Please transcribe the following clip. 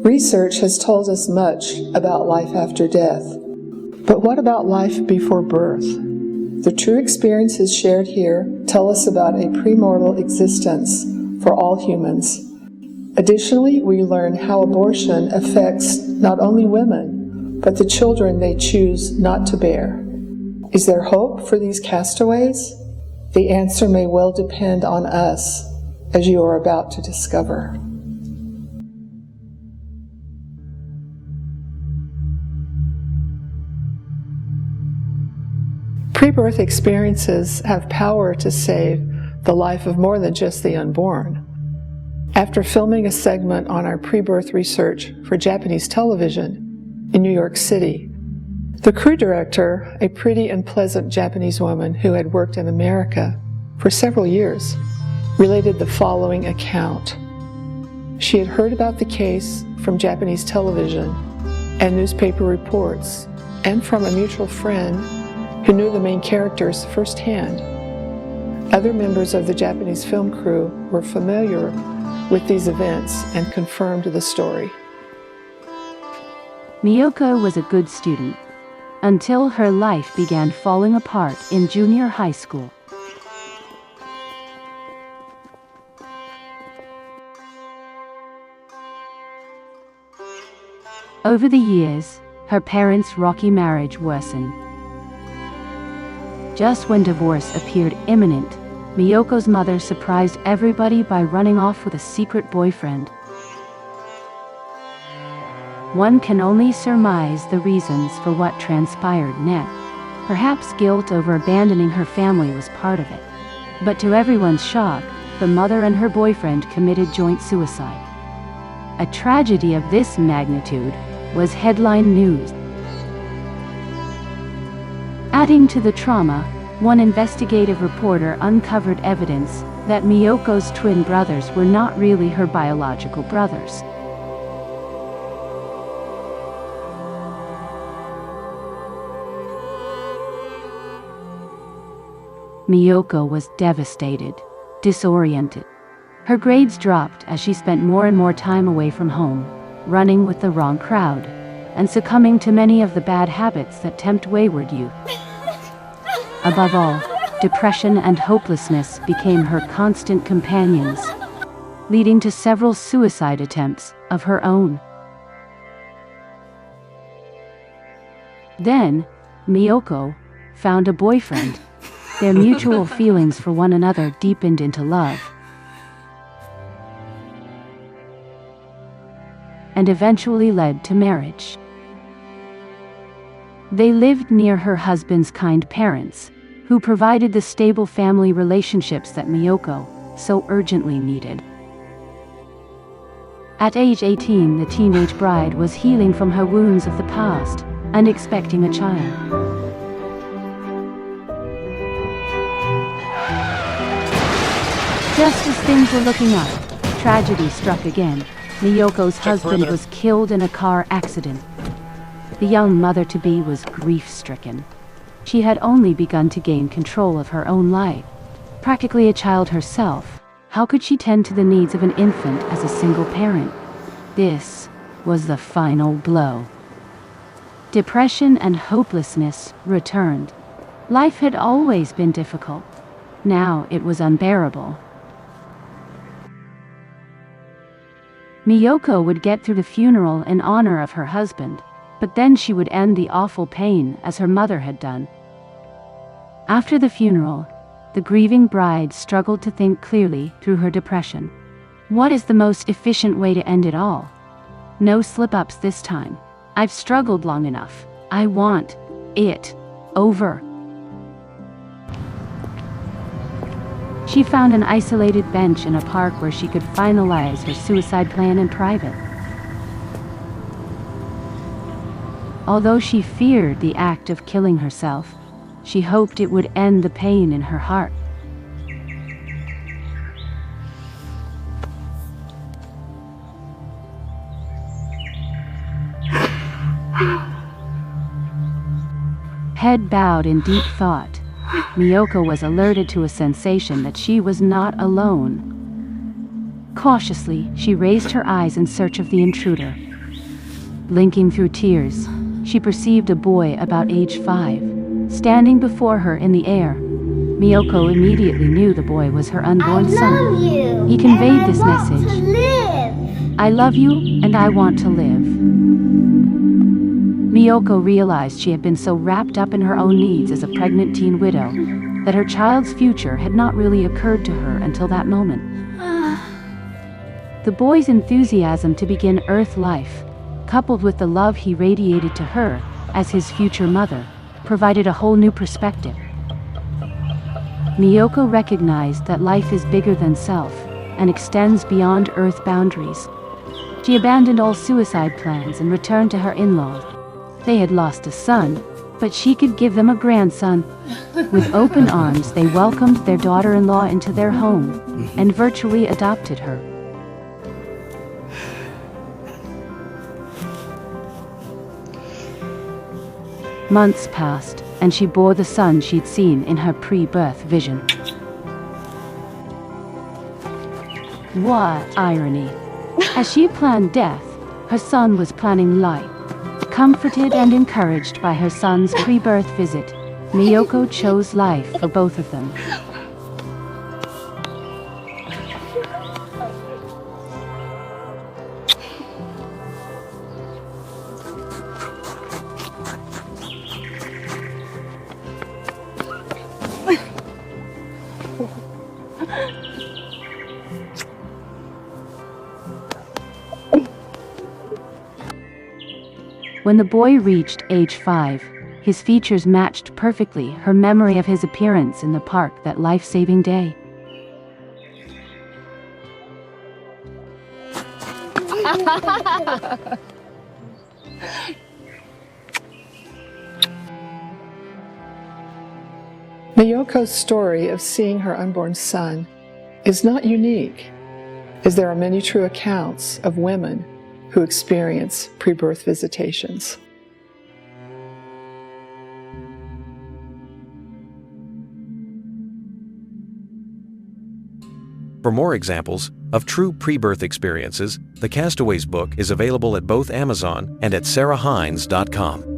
Research has told us much about life after death. But what about life before birth? The true experiences shared here tell us about a premortal existence for all humans. Additionally, we learn how abortion affects not only women, but the children they choose not to bear. Is there hope for these castaways? The answer may well depend on us, as you are about to discover. Pre-birth experiences have power to save the life of more than just the unborn. After filming a segment on our pre-birth research for Japanese television in New York City, the crew director, a pretty and pleasant Japanese woman who had worked in America for several years, related the following account. She had heard about the case from Japanese television and newspaper reports, and from a mutual friend who knew the main characters firsthand. Other members of the Japanese film crew were familiar with these events and confirmed the story. Miyoko was a good student until her life began falling apart in junior high school. Over the years, her parents' rocky marriage worsened. Just when divorce appeared imminent, Miyoko's mother surprised everybody by running off with a secret boyfriend. One can only surmise the reasons for what transpired next. Perhaps guilt over abandoning her family was part of it. But to everyone's shock, the mother and her boyfriend committed joint suicide. A tragedy of this magnitude was headline news. Adding to the trauma, one investigative reporter uncovered evidence that Miyoko's twin brothers were not really her biological brothers. Miyoko was devastated, disoriented. Her grades dropped as she spent more and more time away from home, running with the wrong crowd, and succumbing to many of the bad habits that tempt wayward youth. Above all, depression and hopelessness became her constant companions, leading to several suicide attempts of her own. Then, Miyoko found a boyfriend. Their mutual feelings for one another deepened into love, and eventually led to marriage. They lived near her husband's kind parents, who provided the stable family relationships that Miyoko so urgently needed. At age 18, the teenage bride was healing from her wounds of the past and expecting a child. Just as things were looking up, tragedy struck again. Miyoko's husband was killed in a car accident. The young mother-to-be was grief-stricken. She had only begun to gain control of her own life. Practically a child herself, how could she tend to the needs of an infant as a single parent? This was the final blow. Depression and hopelessness returned. Life had always been difficult. Now it was unbearable. Miyoko would get through the funeral in honor of her husband, but then she would end the awful pain as her mother had done. After the funeral, the grieving bride struggled to think clearly through her depression. What is the most efficient way to end it all? No slip-ups this time. I've struggled long enough. I want it over. She found an isolated bench in a park where she could finalize her suicide plan in private. Although she feared the act of killing herself, she hoped it would end the pain in her heart. Head bowed in deep thought, Miyoko was alerted to a sensation that she was not alone. Cautiously, she raised her eyes in search of the intruder. Blinking through tears, she perceived a boy about age 5, standing before her in the air. Miyoko immediately knew the boy was her unborn son. I love you. He conveyed and this I want message. To live. I love you, and I want to live. Miyoko realized she had been so wrapped up in her own needs as a pregnant teen widow that her child's future had not really occurred to her until that moment. The boy's enthusiasm to begin Earth life, coupled with the love he radiated to her as his future mother, provided a whole new perspective. Miyoko recognized that life is bigger than self and extends beyond Earth boundaries. She abandoned all suicide plans and returned to her in-laws. They had lost a son, but she could give them a grandson. With open arms, they welcomed their daughter-in-law into their home and virtually adopted her. Months passed, and she bore the son she'd seen in her pre-birth vision. What irony! As she planned death, her son was planning life. Comforted and encouraged by her son's pre-birth visit, Miyoko chose life for both of them. When the boy reached age 5, his features matched perfectly her memory of his appearance in the park that life-saving day. Miyoko's story of seeing her unborn son is not unique, as there are many true accounts of women who experience pre-birth visitations. For more examples of true pre-birth experiences, the Castaways book is available at both Amazon and at sarahhines.com.